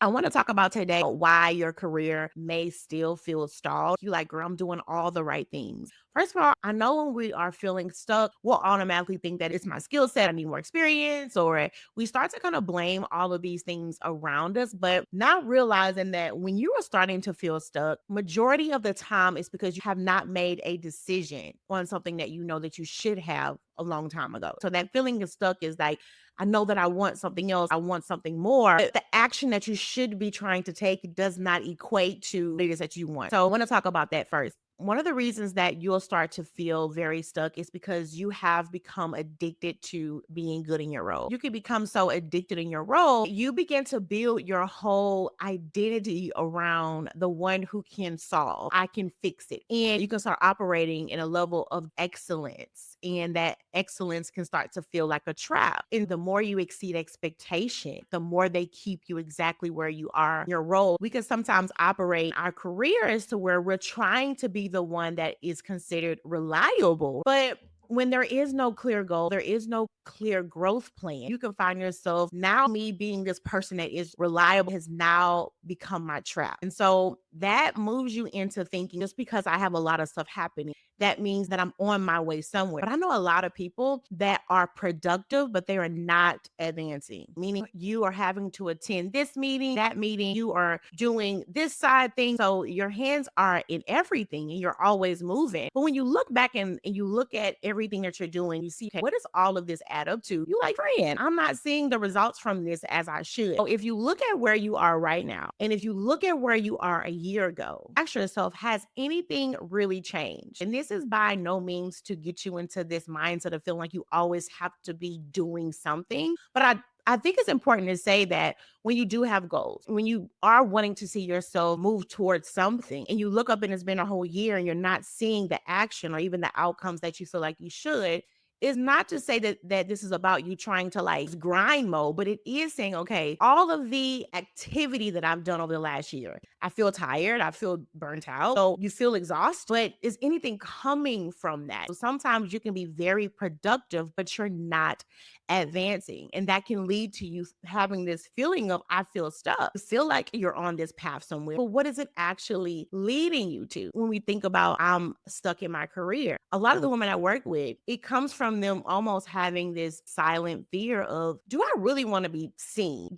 I want to talk about today why your career may still feel stalled. You like, girl, I'm doing all the right things. First of all, I know when we are feeling stuck, we'll automatically think that it's my skill set, I need more experience, or we start to kind of blame all of these things around us, but not realizing that when you are starting to feel stuck, majority of the time it's because you have not made a decision on something that you know that you should have a long time ago. So that feeling of stuck is like, I know that I want something else. I want something more. But the action that you should be trying to take does not equate to what it is that you want. So I want to talk about that first. One of the reasons that you'll start to feel very stuck is because you have become addicted to being good in your role. You can become so addicted in your role, you begin to build your whole identity around the one who can solve. I can fix it. And you can start operating in a level of excellence. And that excellence can start to feel like a trap. And the more you exceed expectation, the more they keep you exactly where you are in your role. We can sometimes operate our career as to where we're trying to be the one that is considered reliable. But when there is no clear goal, there is no clear growth plan, you can find yourself now, me being this person that is reliable has now become my trap. And so that moves you into thinking just because I have a lot of stuff happening, that means that I'm on my way somewhere. But I know a lot of people that are productive, but they are not advancing, meaning you are having to attend this meeting, that meeting, you are doing this side thing. So your hands are in everything and you're always moving. But when you look back and you look at everything that you're doing, you see, okay, what does all of this add up to? You like, friend, I'm not seeing the results from this as I should. So if you look at where you are right now, and if you look at where you are a year ago, ask yourself, has anything really changed? And this is by no means to get you into this mindset of feeling like you always have to be doing something. But I think it's important to say that when you do have goals, when you are wanting to see yourself move towards something, and you look up and it's been a whole year and you're not seeing the action or even the outcomes that you feel like you should, is not to say that this is about you trying to like grind mode, but it is saying, okay, all of the activity that I've done over the last year, I feel tired, I feel burnt out. So you feel exhausted, but is anything coming from that? So sometimes you can be very productive, but you're not advancing. And that can lead to you having this feeling of, I feel stuck. You feel like you're on this path somewhere. But what is it actually leading you to? When we think about, I'm stuck in my career, a lot of the women I work with, it comes from them almost having this silent fear of, do I really want to be seen?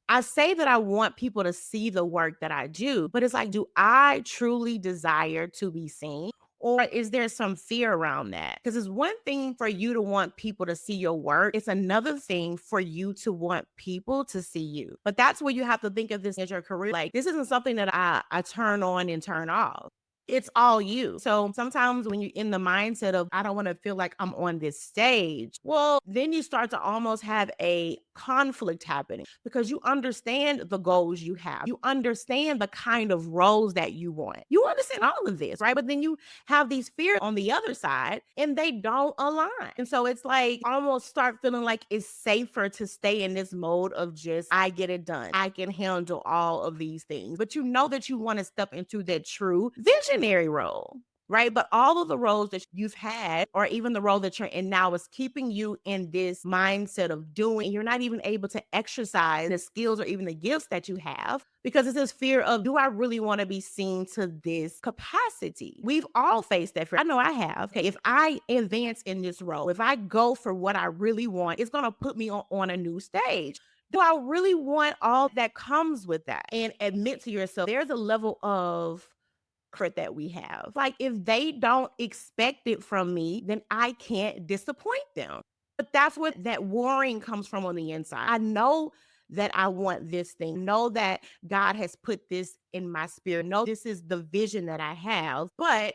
I say that I want people to see the work that I do, but it's like, do I truly desire to be seen? Or is there some fear around that? Because it's one thing for you to want people to see your work. It's another thing for you to want people to see you. But that's where you have to think of this as your career. Like, this isn't something that I turn on and turn off. It's all you. So sometimes when you're in the mindset of, I don't want to feel like I'm on this stage, well, then you start to almost have a conflict happening because you understand the goals you have. You understand the kind of roles that you want. You understand all of this, right? But then you have these fears on the other side and they don't align. And so it's like almost start feeling like it's safer to stay in this mode of just, I get it done. I can handle all of these things. But you know that you want to step into that true visionary role. Right. But all of the roles that you've had, or even the role that you're in now, is keeping you in this mindset of doing. You're not even able to exercise the skills or even the gifts that you have because it's this fear of, do I really want to be seen to this capacity? We've all faced that fear. I know I have. Okay, if I advance in this role, if I go for what I really want, it's going to put me on a new stage. Do I really want all that comes with that? And admit to yourself, there's a level of comfort that we have. Like, if they don't expect it from me, then I can't disappoint them. But that's what that worrying comes from on the inside. I know that I want this thing. Know that God has put this in my spirit. Know this is the vision that I have. But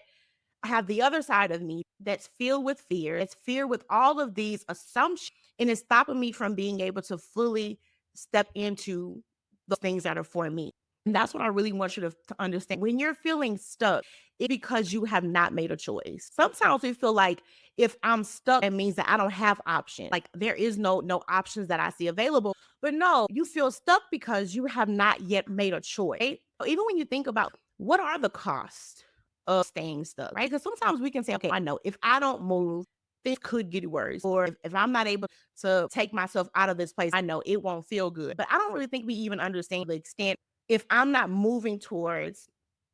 I have the other side of me that's filled with fear. It's fear with all of these assumptions, and it's stopping me from being able to fully step into the things that are for me. And that's what I really want you to understand. When you're feeling stuck, it's because you have not made a choice. Sometimes we feel like if I'm stuck, it means that I don't have options. Like, there is no options that I see available. But no, you feel stuck because you have not yet made a choice. Right? So even when you think about, what are the costs of staying stuck, right? Because sometimes we can say, okay, I know if I don't move, this could get worse. Or if I'm not able to take myself out of this place, I know it won't feel good. But I don't really think we even understand the extent. If I'm not moving towards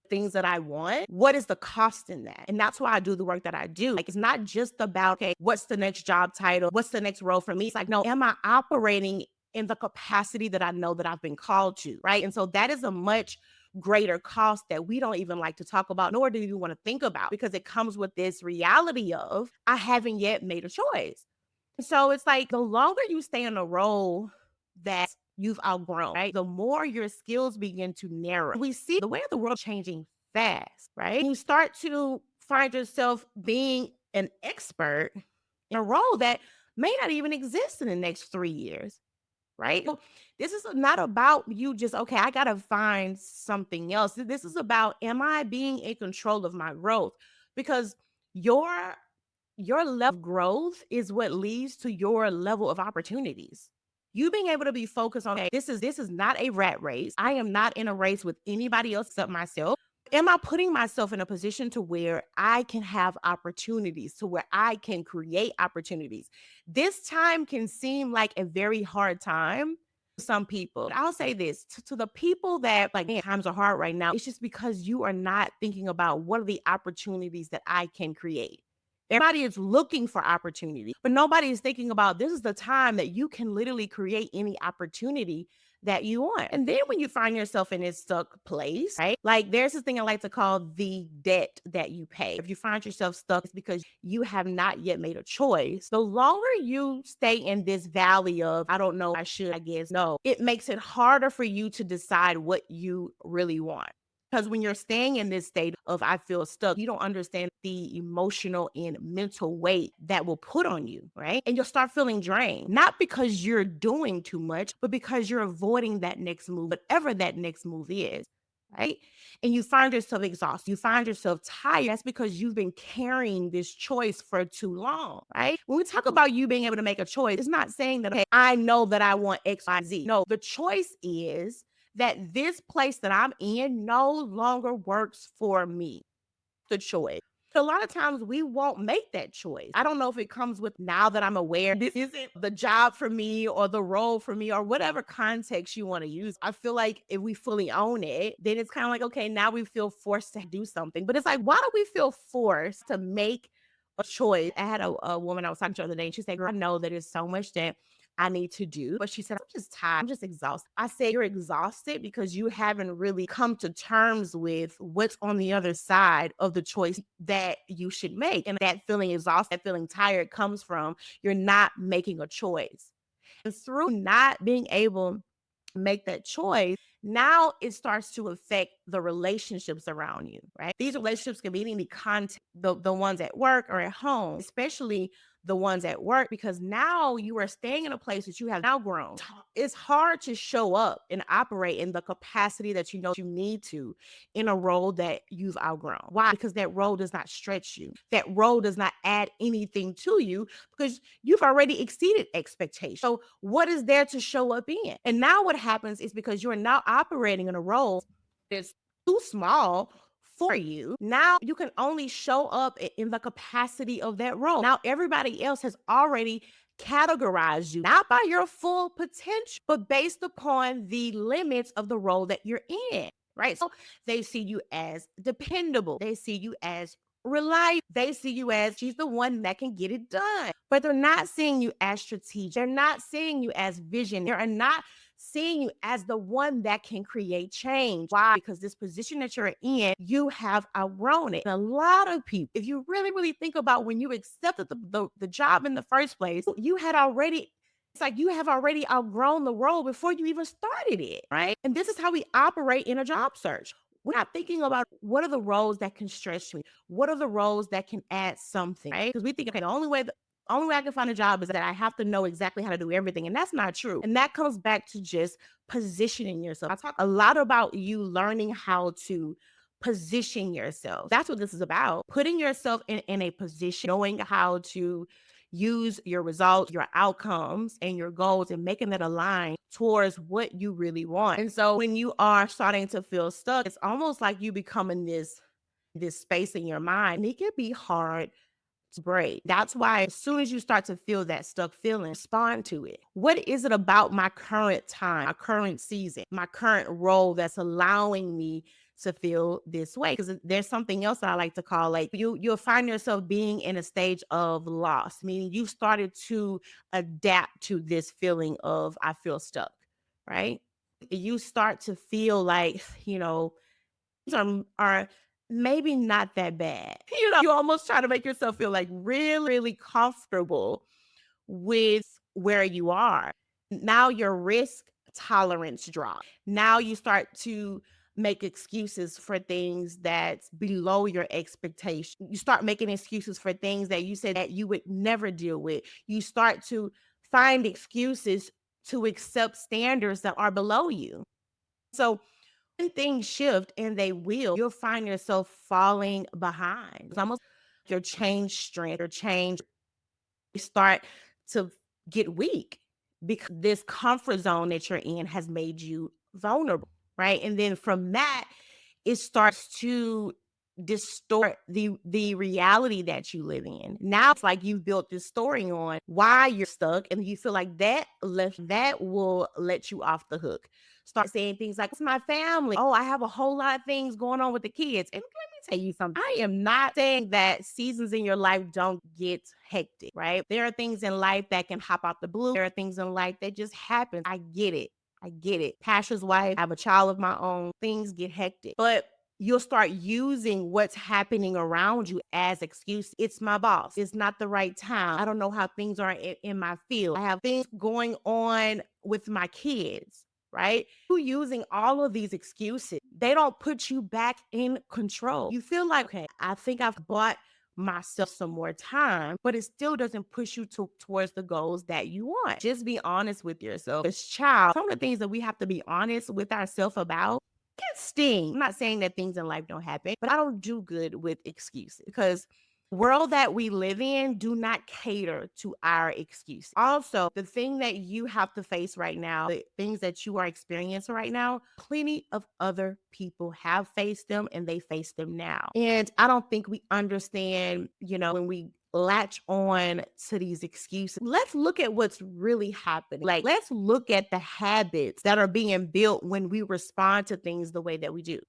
things that I want, what is the cost in that? And that's why I do the work that I do. Like, it's not just about, okay, what's the next job title? What's the next role for me? It's like, no, am I operating in the capacity that I know that I've been called to? Right. And so that is a much greater cost that we don't even like to talk about, nor do you want to think about, because it comes with this reality of I haven't yet made a choice. So it's like the longer you stay in a role that you've outgrown, right? The more your skills begin to narrow. We see the way of the world changing fast, right? You start to find yourself being an expert in a role that may not even exist in the next 3 years, right? So this is not about you just, okay, I got to find something else. This is about, am I being in control of my growth? Because your your level of growth is what leads to your level of opportunities. You being able to be focused on, okay, this is not a rat race. I am not in a race with anybody else except myself. Am I putting myself in a position to where I can have opportunities, to where I can create opportunities? This time can seem like a very hard time to some people. I'll say this to the people that, like, man, times are hard right now. It's just because you are not thinking about what are the opportunities that I can create. Everybody is looking for opportunity, but nobody is thinking about this is the time that you can literally create any opportunity that you want. And then when you find yourself in this stuck place, right? Like, there's this thing I like to call the debt that you pay. If you find yourself stuck, it's because you have not yet made a choice. The longer you stay in this valley of, I don't know, I should, I guess, no, it makes it harder for you to decide what you really want. Because when you're staying in this state of I feel stuck, you don't understand the emotional and mental weight that will put on you, right? And you'll start feeling drained, not because you're doing too much, but because you're avoiding that next move, whatever that next move is, right? And you find yourself exhausted, you find yourself tired. That's because you've been carrying this choice for too long, right? When we talk about you being able to make a choice, it's not saying that, okay, I know that I want X, Y, Z. No, the choice is that this place that I'm in no longer works for me. The choice. A lot of times we won't make that choice. I don't know if it comes with, now that I'm aware this isn't the job for me or the role for me or whatever context you want to use. I feel like if we fully own it, then it's kind of like, okay, now we feel forced to do something. But it's like, why do we feel forced to make a choice? I had a woman I was talking to the other day, and she said, "Girl, I know that there's so much that I need to do." But she said, "I'm just tired. I'm just exhausted." I said, "You're exhausted because you haven't really come to terms with what's on the other side of the choice that you should make." And that feeling exhausted, that feeling tired comes from you're not making a choice. And through not being able make that choice, now it starts to affect the relationships around you, right? These relationships can be in any context, the ones at work or at home, especially the ones at work, because now you are staying in a place that you have now grown. It's hard to show up and operate in the capacity that you know you need to in a role that you've outgrown. Why? Because that role does not stretch you. That role does not add anything to you because you've already exceeded expectations. So what is there to show up in? And now what happens is because you're now operating in a role that's too small for you, now you can only show up in the capacity of that role. Now everybody else has already categorized you, not by your full potential, but based upon the limits of the role that you're in. Right. So they see you as dependable. They see you as reliable. They see you as she's the one that can get it done. But they're not seeing you as strategic. They're not seeing you as vision. They're not seeing you as the one that can create change. Why? Because this position that you're in, you have outgrown it. And a lot of people, if you really, really think about when you accepted the job in the first place, you had already, it's like you have already outgrown the role before you even started it, right? And this is how we operate in a job search. We're not thinking about what are the roles that can stretch me? What are the roles that can add something, right? Because we think, okay, the only way I can find a job is that I have to know exactly how to do everything. And that's not true. And that comes back to just positioning yourself. I talk a lot about you learning how to position yourself. That's what this is about. Putting yourself in a position, knowing how to use your results, your outcomes, and your goals and making that align towards what you really want. And so when you are starting to feel stuck, it's almost like you becoming this space in your mind. And it can be hard break. That's why as soon as you start to feel that stuck feeling, respond to it. What is it about my current time, my current season, my current role that's allowing me to feel this way? Because there's something else I like to call like you'll find yourself being in a stage of loss, meaning you've started to adapt to this feeling of I feel stuck, right? You start to feel like, are maybe not that bad. You almost try to make yourself feel like really, really comfortable with where you are. Now your risk tolerance drops. Now you start to make excuses for things that's below your expectation. You start making excuses for things that you said that you would never deal with. You start to find excuses to accept standards that are below you. So when things shift, and they will, you'll find yourself falling behind. It's almost like your change strength or change start to get weak because this comfort zone that you're in has made you vulnerable, right? And then from that, it starts to distort the reality that you live in. Now it's like you've built this story on why you're stuck, and you feel like that will let you off the hook. Start saying things like, it's my family. Oh, I have a whole lot of things going on with the kids. And let me tell you something. I am not saying that seasons in your life don't get hectic, right? There are things in life that can hop out the blue. There are things in life that just happen. I get it. I get it. Pastor's wife, I have a child of my own. Things get hectic. But you'll start using what's happening around you as excuse. It's my boss. It's not the right time. I don't know how things are in my field. I have things going on with my kids, right? You using all of these excuses, they don't put you back in control. You feel like, okay, I think I've bought myself some more time, but it still doesn't push you towards the goals that you want. Just be honest with yourself. As child, some of the things that we have to be honest with ourselves about can sting. I'm not saying that things in life don't happen, but I don't do good with excuses because world that we live in do not cater to our excuses. Also, the thing that you have to face right now, the things that you are experiencing right now, plenty of other people have faced them and they face them now. And I don't think we understand, when we latch on to these excuses. Let's look at what's really happening. Like, let's look at the habits that are being built when we respond to things the way that we do,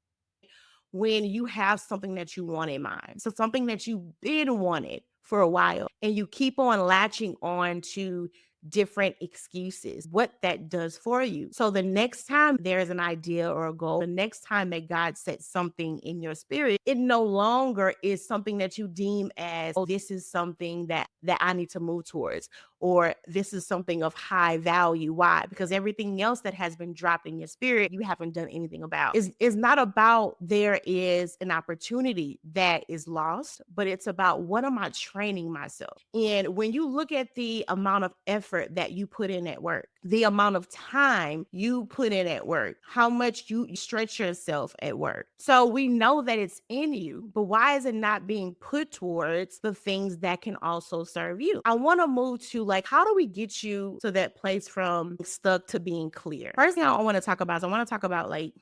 when you have something that you want in mind. So something that you've been wanted for a while and you keep on latching on to different excuses, what that does for you. So the next time there's an idea or a goal, the next time that God sets something in your spirit, it no longer is something that you deem as, oh, this is something that I need to move towards, or this is something of high value. Why? Because everything else that has been dropped in your spirit, you haven't done anything about. It's not about there is an opportunity that is lost, but it's about what am I training myself? And when you look at the amount of effort that you put in at work, the amount of time you put in at work, how much you stretch yourself at work. So we know that it's in you, but why is it not being put towards the things that can also serve you? I want to move to like, how do we get you to that place from stuck to being clear? First thing I want to talk about is I want to talk about like,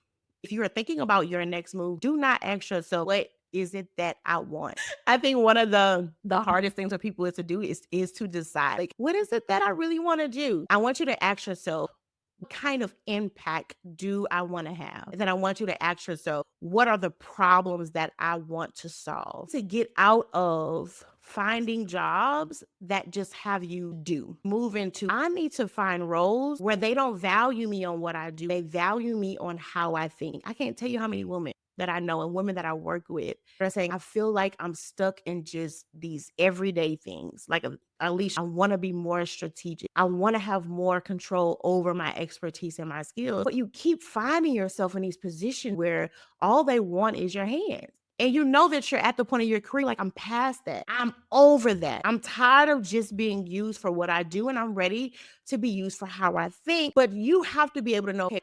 if you are thinking about your next move, do not ask yourself, what is it that I want? I think one of the hardest things for people is to do is to decide, like, what is it that I really want to do? I want you to ask yourself, what kind of impact do I want to have? And then I want you to ask yourself, what are the problems that I want to solve? To get out of finding jobs that just have you do. Move into, I need to find roles where they don't value me on what I do. They value me on how I think. I can't tell you how many women that I know and women that I work with are saying, I feel like I'm stuck in just these everyday things. Like, at least I want to be more strategic. I want to have more control over my expertise and my skills. But you keep finding yourself in these positions where all they want is your hands. And you know that you're at the point of your career, like, I'm past that. I'm over that. I'm tired of just being used for what I do, and I'm ready to be used for how I think. But you have to be able to know, okay,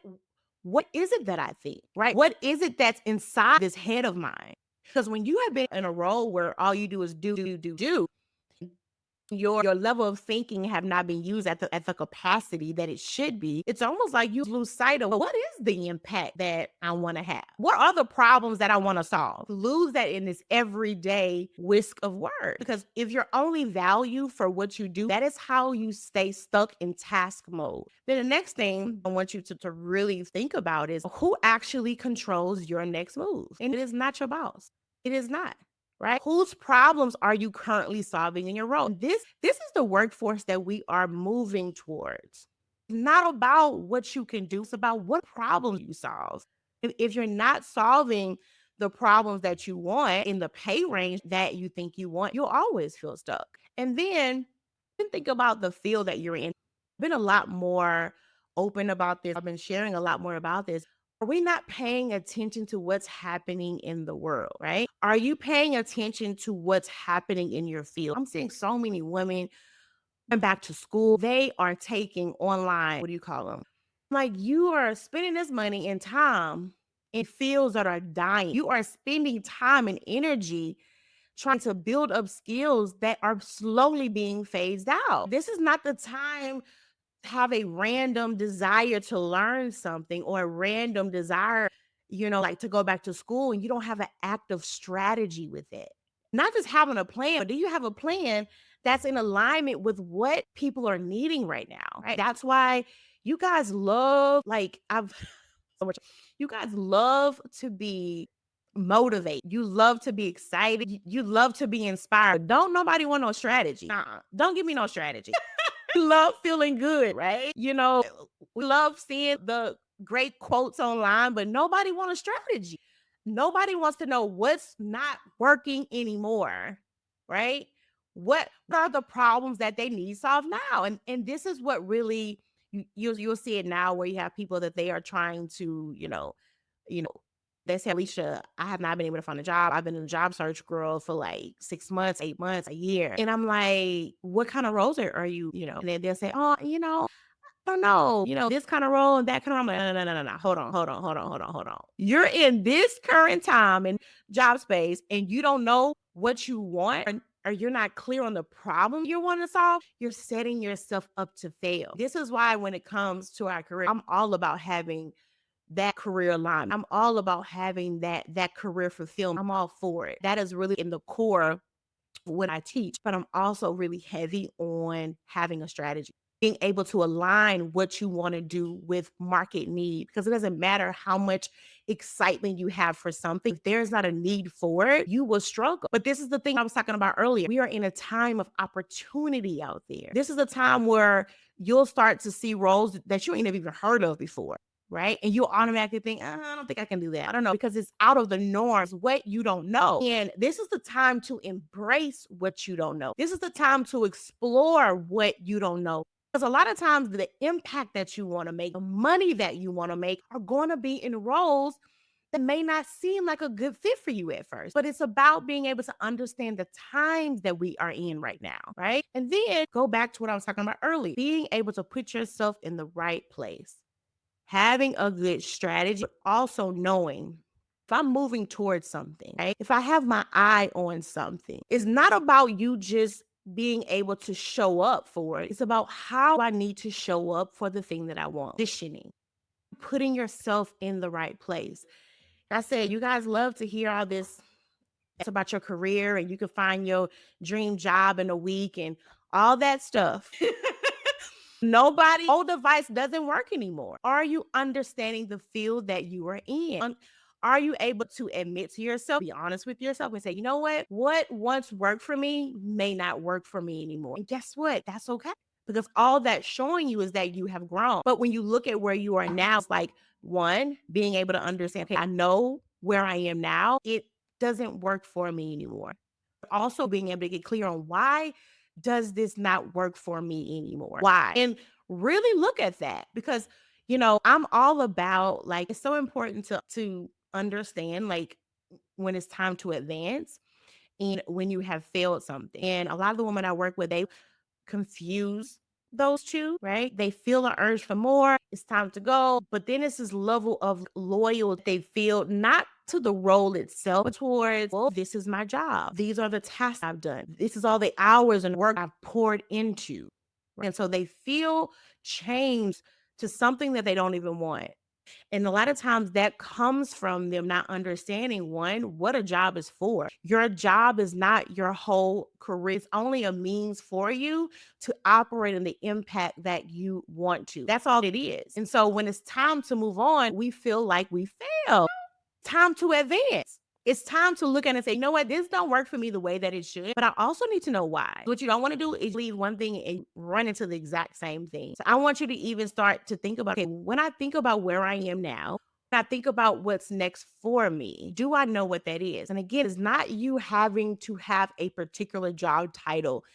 what is it that I think, right? What is it that's inside this head of mine? Because when you have been in a role where all you do is do, your level of thinking have not been used at the capacity that it should be, it's almost like you lose sight of what is the impact that I want to have? What are the problems that I want to solve? Lose that in this everyday whisk of work. Because if you're only valued for what you do, that is how you stay stuck in task mode. Then the next thing I want you to really think about is who actually controls your next move? And it is not your boss. It is not, right? Whose problems are you currently solving in your role? This is the workforce that we are moving towards. It's not about what you can do, it's about what problems you solve. If you're not solving the problems that you want in the pay range that you think you want, you'll always feel stuck. And then think about the field that you're in. I've been a lot more open about this. I've been sharing a lot more about this. Are we not paying attention to what's happening in the world, right? Are you paying attention to what's happening in your field? I'm seeing so many women going back to school. They are taking online, what do you call them? Like, you are spending this money and time in fields that are dying. You are spending time and energy trying to build up skills that are slowly being phased out. This is not the time have a random desire to learn something or a random desire, like to go back to school and you don't have an active strategy with it. Not just having a plan, but do you have a plan that's in alignment with what people are needing right now? Right. That's why you guys love, like, I've so much, you guys love to be motivated. You love to be excited. You love to be inspired. Don't nobody want no strategy. Don't give me no strategy. Love feeling good, right? We love seeing the great quotes online, but nobody wants a strategy. Nobody wants to know what's not working anymore, right? What are the problems that they need solved now? And this is what really you'll see it now, where you have people that they are trying to, you know, they say, Alicia, I have not been able to find a job. I've been in a job search, girl, for like 6 months, 8 months, a year. And I'm like, what kind of roles are you, and then they'll say, oh, I don't know, this kind of role and that kind of role. I'm like, no, no, no, no, no. Hold on. You're in this current time and job space and you don't know what you want, or you're not clear on the problem you want to solve, you're setting yourself up to fail. This is why when it comes to our career, I'm all about having that career line. I'm all about having that career fulfillment. I'm all for it. That is really in the core what I teach, but I'm also really heavy on having a strategy, being able to align what you want to do with market need, because it doesn't matter how much excitement you have for something. If there's not a need for it, you will struggle. But this is the thing I was talking about earlier. We are in a time of opportunity out there. This is a time where you'll start to see roles that you ain't never even heard of before. Right. And you automatically think, I don't think I can do that. I don't know, because it's out of the norms, what you don't know. And this is the time to embrace what you don't know. This is the time to explore what you don't know. Because a lot of times the impact that you want to make, the money that you want to make are going to be in roles that may not seem like a good fit for you at first. But it's about being able to understand the times that we are in right now, right? And then go back to what I was talking about earlier, being able to put yourself in the right place, having a good strategy, but also knowing if I'm moving towards something, right? If I have my eye on something, it's not about you just being able to show up for it. It's about how I need to show up for the thing that I want. Positioning, putting yourself in the right place. Like I said, you guys love to hear all this about your career and you can find your dream job in a week and all that stuff. Nobody, old device doesn't work anymore. Are you understanding the field that you are in? Are you able to admit to yourself, be honest with yourself and say, you know what? What once worked for me may not work for me anymore. And guess what? That's okay. Because all that's showing you is that you have grown. But when you look at where you are now, it's like, one, being able to understand, okay, I know where I am now. It doesn't work for me anymore. Also being able to get clear on why does this not work for me anymore? Why? And really look at that, because I'm all about, like, it's so important to understand, like, when it's time to advance and when you have failed something. And a lot of the women I work with, they confuse those two, right? They feel an urge for more. It's time to go. But then it's this level of loyalty they feel, not to the role itself, but towards, well, this is my job. These are the tasks I've done. This is all the hours and work I've poured into. And so they feel changed to something that they don't even want. And a lot of times that comes from them not understanding one, what a job is for. Your job is not your whole career. It's only a means for you to operate in the impact that you want to. That's all it is. And so when it's time to move on, we feel like we failed. Time to advance. It's time to look at it and say, you know what, this don't work for me the way that it should, but I also need to know why. What you don't want to do is leave one thing and run into the exact same thing. So I want you to even start to think about, okay, when I think about where I am now, when I think about what's next for me, do I know what that is? And again, it's not you having to have a particular job title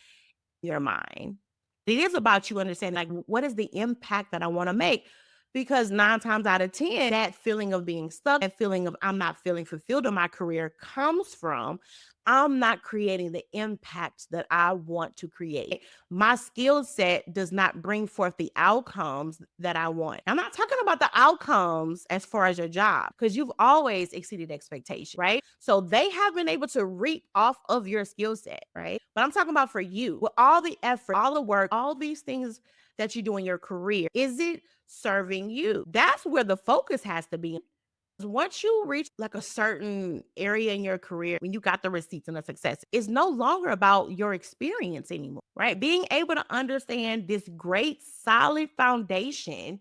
in your mind. It is about you understanding, like, what is the impact that I want to make? Because 9 times out of 10, that feeling of being stuck, that feeling of I'm not feeling fulfilled in my career comes from I'm not creating the impact that I want to create. My skill set does not bring forth the outcomes that I want. I'm not talking about the outcomes as far as your job, because you've always exceeded expectations, right? So they have been able to reap off of your skill set, right? But I'm talking about for you, with all the effort, all the work, all these things that you do in your career, is it serving you? That's where the focus has to be. Once you reach like a certain area in your career, when you got the receipts and the success, it's no longer about your experience anymore, right? Being able to understand this great, solid foundation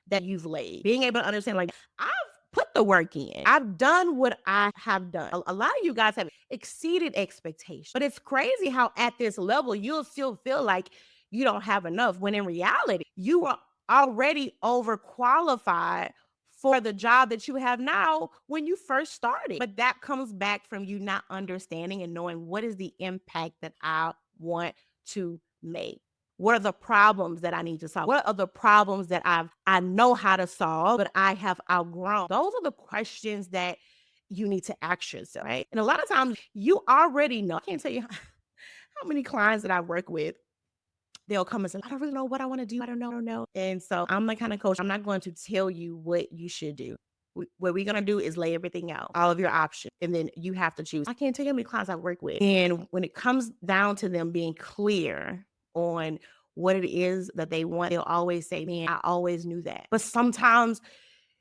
that you've laid, being able to understand, like, I've put the work in, I've done what I have done. A lot of you guys have exceeded expectations, but it's crazy how at this level, you'll still feel like you don't have enough, when in reality, you are already overqualified for the job that you have now when you first started. But that comes back from you not understanding and knowing what is the impact that I want to make. What are the problems that I need to solve? What are the problems that I know how to solve, but I have outgrown? Those are the questions that you need to ask yourself, right? And a lot of times you already know. I can't tell you how many clients that I work with, they'll come and say, I don't really know what I want to do. I don't know. And so I'm the kind of coach, I'm not going to tell you what you should do. What we're going to do is lay everything out, all of your options, and then you have to choose. I can't tell you how many clients I work with. And when it comes down to them being clear on what it is that they want, they'll always say, man, I always knew that. But sometimes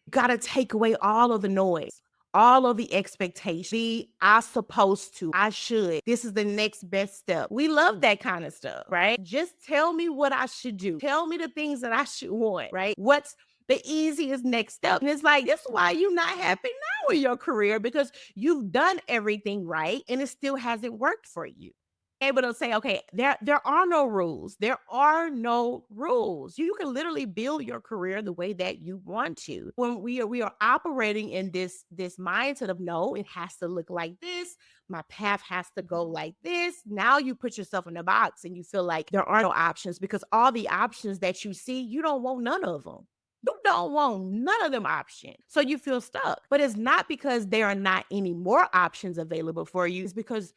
got to take away all of the noise, all of the expectations. Be I supposed to, I should. This is the next best step. We love that kind of stuff, right? Just tell me what I should do. Tell me the things that I should want, right? What's the easiest next step? And it's like, this is why you're not happy now in your career, because you've done everything right and it still hasn't worked for you. Able to say, okay, there are no rules. There are no rules. You can literally build your career the way that you want to. When we are operating in this mindset of, no, it has to look like this. My path has to go like this. Now you put yourself in a box and you feel like there are no options, because all the options that you see, you don't want none of them. You don't want none of them options. So you feel stuck. But it's not because there are not any more options available for you. It's because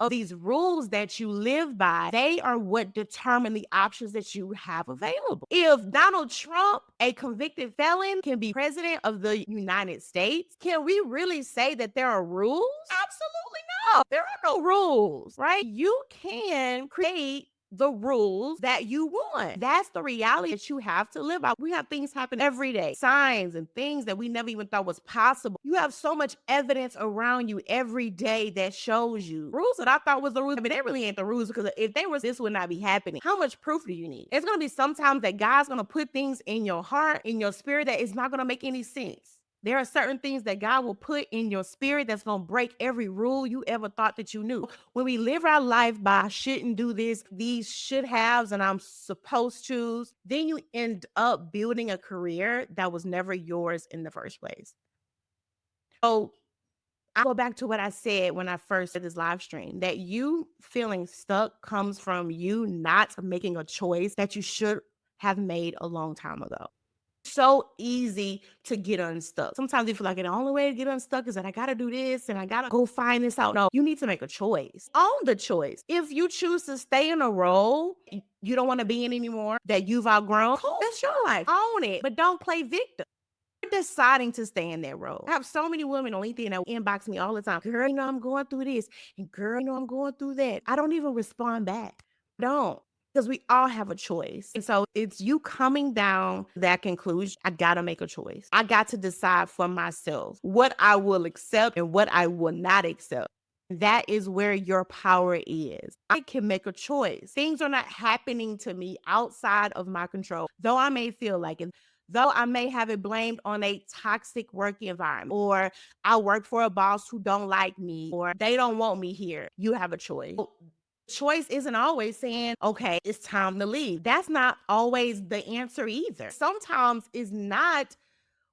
of these rules that you live by. They are what determine the options that you have available. If Donald Trump, a convicted felon, can be president of the United States, can we really say that there are rules? Absolutely not. There are no rules, right? You can create the rules that you want. That's the reality that you have to live out. We have things happen every day, signs and things that we never even thought was possible. You have so much evidence around you every day that shows you rules that I thought was the rules. I mean, they really ain't the rules, because if they were, this would not be happening. How much proof do you need? It's going to be sometimes that God's going to put things in your heart, in your spirit, that is not going to make any sense. There are certain things that God will put in your spirit that's going to break every rule you ever thought that you knew. When we live our life by I shouldn't do this, these should haves, and I'm supposed to, then you end up building a career that was never yours in the first place. So I go back to what I said when I first did this live stream, that you feeling stuck comes from you not making a choice that you should have made a long time ago. So easy to get unstuck. Sometimes you feel like the only way to get unstuck is that I got to do this and I got to go find this out. No, you need to make a choice. Own the choice. If you choose to stay in a role you don't want to be in anymore, that you've outgrown, cool, that's your life. Own it, but don't play victim. deciding to stay in that role. I have so many women on LinkedIn that inbox me all the time. Girl, I'm going through this. And girl, I'm going through that. I don't even respond back. I don't. Because we all have a choice. And so it's you coming down that conclusion. I got to make a choice. I got to decide for myself what I will accept and what I will not accept. That is where your power is. I can make a choice. Things are not happening to me outside of my control, though I may feel like it. Though I may have it blamed on a toxic work environment, or I work for a boss who don't like me, or they don't want me here. You have a choice. Choice isn't always saying, okay, it's time to leave. That's not always the answer either. Sometimes it's not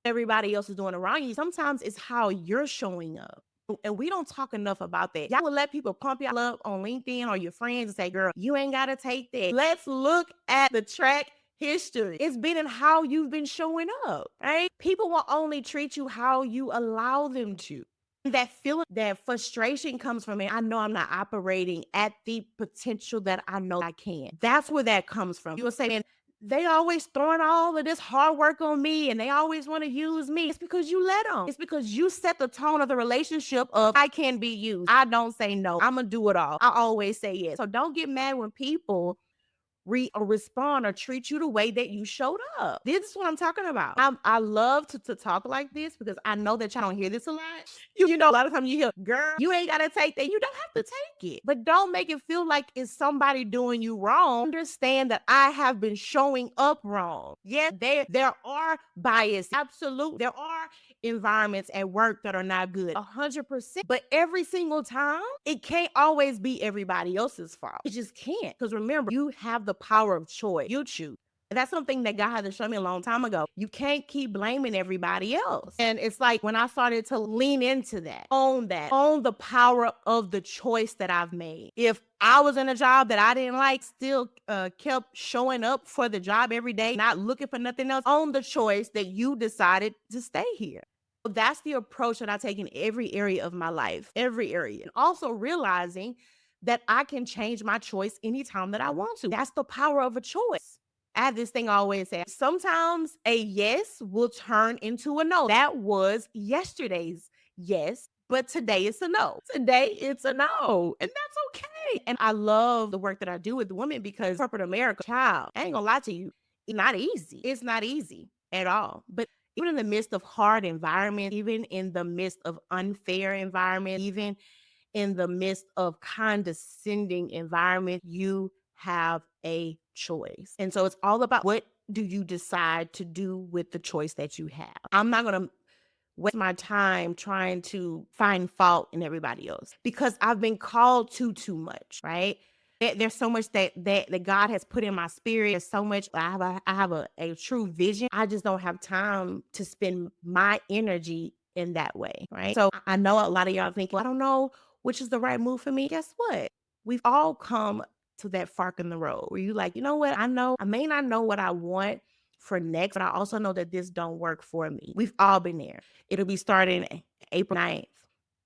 everybody else is doing around you. Sometimes it's how you're showing up. And we don't talk enough about that. Y'all will let people pump y'all up on LinkedIn or your friends and say, girl, you ain't got to take that. Let's look at the track history. It's been in how you've been showing up, right? People will only treat you how you allow them to. That feeling, that frustration comes from it. I know I'm not operating at the potential that I know I can. That's where that comes from. You will say, man, they always throwing all of this hard work on me and they always want to use me. It's because you let them. It's because you set the tone of the relationship of I can be used. I don't say no. I'm going to do it all. I always say yes. So don't get mad when people respond or treat you the way that you showed up. This is what I'm talking about. I love to talk like this because I know that y'all don't hear this a lot. You know, a lot of times you hear, girl, you ain't got to take that. You don't have to take it. But don't make it feel like it's somebody doing you wrong. Understand that I have been showing up wrong. Yes, there are bias. Absolutely. There are environments at work that are not good. 100%. But every single time, it can't always be everybody else's fault. It just can't. Because remember, you have the power of choice. You choose. That's something that God had to show me a long time ago. You can't keep blaming everybody else. And it's like when I started to lean into that, own the power of the choice that I've made. If I was in a job that I didn't like, still kept showing up for the job every day, not looking for nothing else, own the choice that you decided to stay here. That's the approach that I take in every area of my life, every area. And also realizing that I can change my choice anytime that I want to. That's the power of a choice. I have this thing I always say, sometimes a yes will turn into a no. That was yesterday's yes, but today it's a no. Today it's a no, and that's okay. And I love the work that I do with the women because corporate America, child, I ain't gonna lie to you, it's not easy. It's not easy at all. But even in the midst of hard environments, even in the midst of unfair environments, even in the midst of condescending environment, you have a choice. And so it's all about what do you decide to do with the choice that you have. I'm not going to waste my time trying to find fault in everybody else because I've been called to too much, right? There's so much that God has put in my spirit. There's so much. I have a true vision. I just don't have time to spend my energy in that way, right? So I know a lot of y'all think, well, I don't know which is the right move for me. Guess what? We've all come to that fork in the road where you like, you know what? I know I may not know what I want for next, but I also know that this don't work for me. We've all been there. It'll be starting April 9th.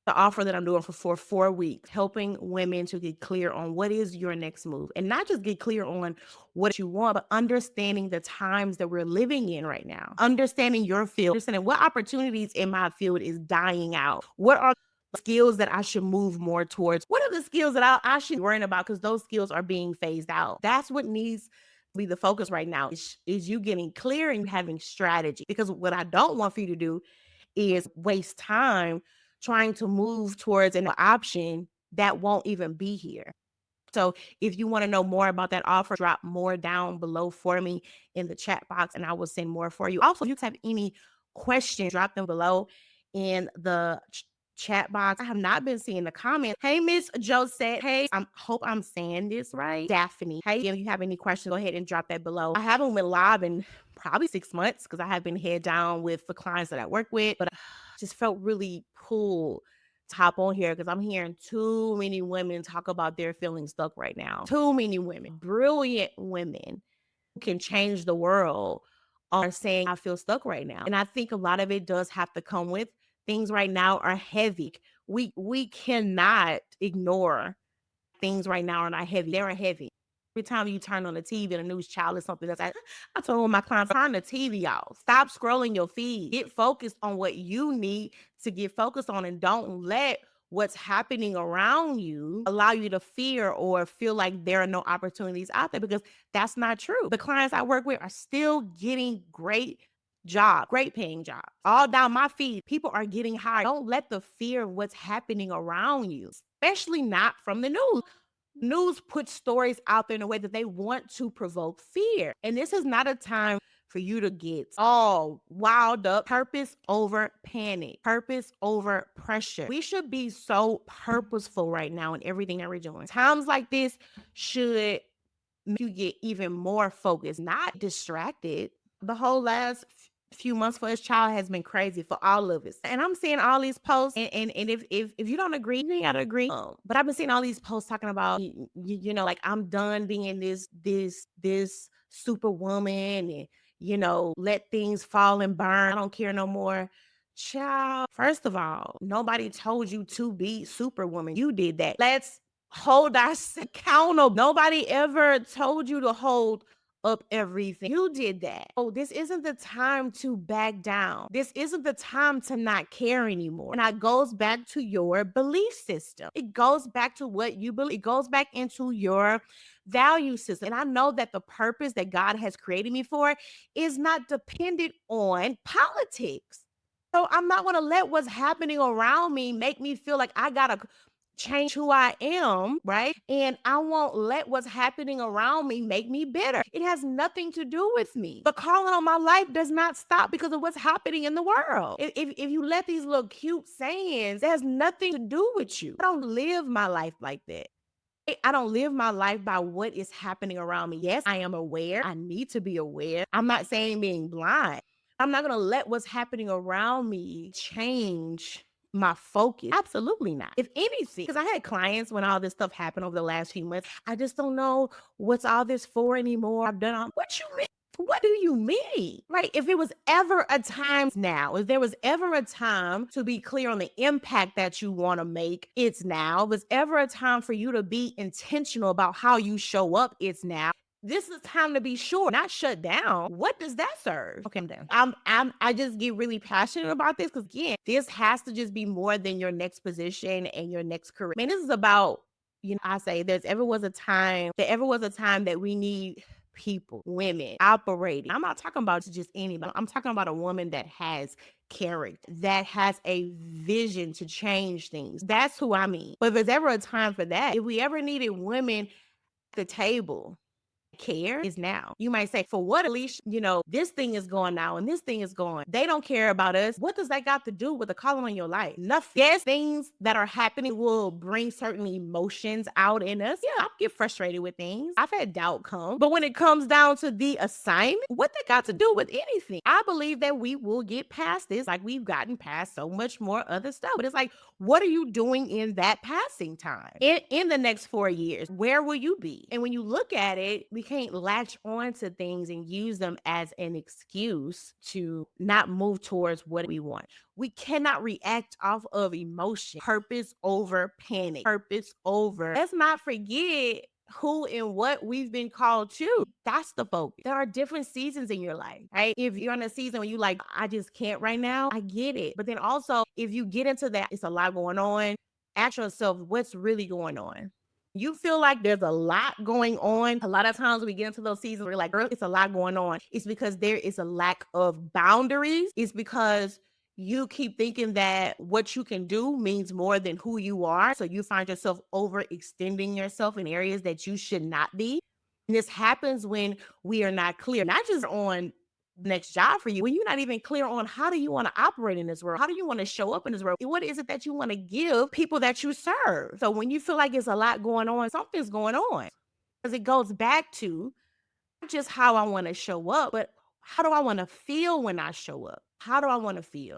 The offer that I'm doing for 4 weeks, helping women to get clear on what is your next move and not just get clear on what you want, but understanding the times that we're living in right now, understanding your field, understanding what opportunities in my field is dying out. What are skills that I should move more towards? What are the skills that I should be worrying about because those skills are being phased out? That's what needs to be the focus right now is you getting clear and having strategy. Because what I don't want for you to do is waste time trying to move towards an option that won't even be here. So if you want to know more about that offer, drop more down below for me in the chat box and I will send more for you. Also, if you have any questions, drop them below in the chat box. I have not been seeing the comments. Hey, Miss Josette. Hey, I hope I'm saying this right. Daphne. Hey, if you have any questions, go ahead and drop that below. I haven't been live in probably 6 months because I have been head down with the clients that I work with, but I just felt really cool to hop on here because I'm hearing too many women talk about their feeling stuck right now. Too many women, brilliant women who can change the world are saying, I feel stuck right now. And I think a lot of it does have to come with things right now are heavy. We cannot ignore things right now are not heavy. They're heavy. Every time you turn on the TV and a news channel or something that's I told my clients, turn the TV off. Stop scrolling your feed. Get focused on what you need to get focused on and don't let what's happening around you allow you to fear or feel like there are no opportunities out there because that's not true. The clients I work with are still getting great paying jobs. All down my feed, people are getting hired. Don't let the fear of what's happening around you, especially not from the news. News puts stories out there in a way that they want to provoke fear. And this is not a time for you to get all wild up. Purpose over panic, purpose over pressure. We should be so purposeful right now in everything that we're doing. Times like this should make you get even more focused, not distracted. The whole last few months for his child has been crazy for all of us. And I'm seeing all these posts, and if you don't agree, you ain't gotta agree. But I've been seeing all these posts talking about like I'm done being this superwoman and let things fall and burn. I don't care no more. Child, first of all, nobody told you to be superwoman. You did that. Let's hold us accountable. Nobody ever told you to hold up everything. You did that. Oh, this isn't the time to back down. This isn't the time to not care anymore. And that goes back to your belief system. It goes back to what you believe. It goes back into your value system. And I know that the purpose that God has created me for is not dependent on politics. So I'm not going to let what's happening around me make me feel like I got to change who I am, right? And I won't let what's happening around me make me bitter. It has nothing to do with me. The calling on my life does not stop because of what's happening in the world. If you let these little cute sayings, that has nothing to do with you. I don't live my life like that. I don't live my life by what is happening around me. Yes, I am aware. I need to be aware. I'm not saying being blind. I'm not going to let what's happening around me change my focus. Absolutely not. If anything, because I had clients when all this stuff happened over the last few months, I just don't know what's all this for anymore. I've done all, what you mean? What do you mean? Right? If it was ever a time now, if there was ever a time to be clear on the impact that you want to make, it's now. If there's ever a time for you to be intentional about how you show up, it's now. This is time to be sure, not shut down. What does that serve? Okay, I'm done. I just get really passionate about this because again, this has to just be more than your next position and your next career. Man, this is about, I say there was a time that we need people, women operating. I'm not talking about just anybody. I'm talking about a woman that has character, that has a vision to change things. That's who I mean. But if there's ever a time for that, if we ever needed women at the table, care is now. You might say, for what, Alicia? This thing is going now and this thing is going. They don't care about us. What does that got to do with the calling on your life? Nothing. Yes, things that are happening will bring certain emotions out in us. Yeah, I get frustrated with things. I've had doubt come. But when it comes down to the assignment, what that got to do with anything? I believe that we will get past this like we've gotten past so much more other stuff. But it's like, what are you doing in that passing time? In the next 4 years, where will you be? And when you look at it, we can't latch on to things and use them as an excuse to not move towards what we want. We cannot react off of emotion. Purpose over panic. Purpose over. Let's not forget who and what we've been called to. That's the focus. There are different seasons in your life, right? If you're in a season where you like, I just can't right now, I get it. But then also, if you get into that, it's a lot going on. Ask yourself, what's really going on? You feel like there's a lot going on. A lot of times we get into those seasons, we're like, girl, it's a lot going on. It's because there is a lack of boundaries. It's because you keep thinking that what you can do means more than who you are. So you find yourself overextending yourself in areas that you should not be. And this happens when we are not clear, not just on the next job for you, when you're not even clear on how do you want to operate in this world? How do you want to show up in this world? What is it that you want to give people that you serve? So when you feel like it's a lot going on, something's going on. Because it goes back to not just how I want to show up, but how do I want to feel when I show up? How do I want to feel?